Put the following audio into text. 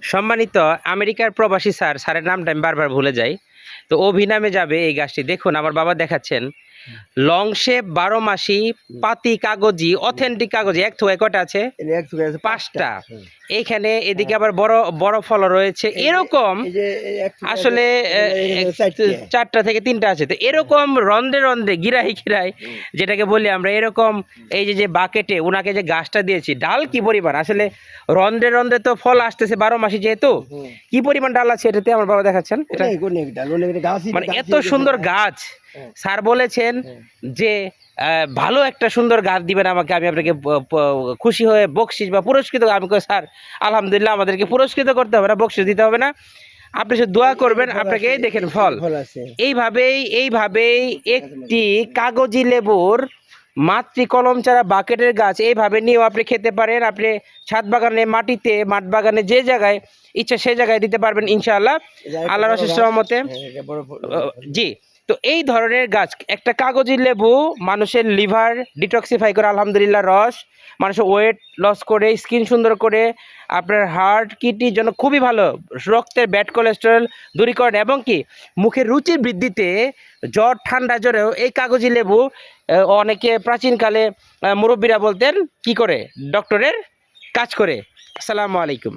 সম্মানিত আমেরিকার প্রবাসী স্যারের নামটা আমি বারবার ভুলে যাই। তো অভিনামে যাবে এই গাছটি। দেখুন আমার বাবা দেখাচ্ছেন, লং শেপ 12 মাসি পাতি কাগজি অথেন্টিক কাগজি এক থুয়ে কটা আছে? 5টা। এইখানে এদিকে আবার বড় বড় ফল রয়েছে এরকম। আসলে 4টা থেকে 3টা আছে। তো এরকম রন্ধে রন্ধে গিরাই গিরাই যেটাকে বলি আমরা, এরকম এই যে বাকেটে ওনাকে যে গাছটা দিয়েছি, ডাল কি পরিমাণ আসলে রন্ধে রন্ধে তো ফল আসতেছে 12 মাসি, যেহেতু কি পরিমাণ ডাল আছে এটাতে আমার বাবা দেখাচ্ছেন। এটা মানে এত সুন্দর গাছ। স্যার বলেছেন যে ভালো একটা সুন্দর গাছ দিবেন আমাকে, আমি আপনাকে খুশি হয়ে বকশিস বা পুরস্কৃত। আমি কই স্যার আলহামদুলিল্লাহ, আমাদেরকে পুরস্কৃত করতে হবে না, বকশিস দিতে হবে না, আপনি শুধু দোয়া করবেন। আপনাকে এই দেখেন ফল। এইভাবেই একটি কাগজি লেবুর মাতৃ কলম চারা বাকেটের গাছ এইভাবে নিয়েও আপনি খেতে পারেন। আপনি ছাদ বাগানে, মাটিতে, মাঠ বাগানে, যে জায়গায় ইচ্ছা সে জায়গায় দিতে পারবেন ইনশাআল্লাহ, আল্লাহর অশেষ রহমতে। জি, তো এই ধরনের গাছ, একটা কাগজি লেবু মানুষের লিভার ডিটক্সিফাই করে, আলহামদুলিল্লাহ, রস মানুষের ওয়েট লস করে, স্কিন সুন্দর করে, আপনার হার্ট কিডনির জন্য খুবই ভালো, রক্তের ব্যাড কোলেস্টেরল দূরীকরণ, এবং কি মুখের রুচি বৃদ্ধিতে, জ্বর ঠান্ডা জ্বরেও এই কাগজি লেবু অনেকে প্রাচীনকালে মুরব্বীরা বলতেন কি করে, ডক্টরের কাজ করে। আসসালামু আলাইকুম।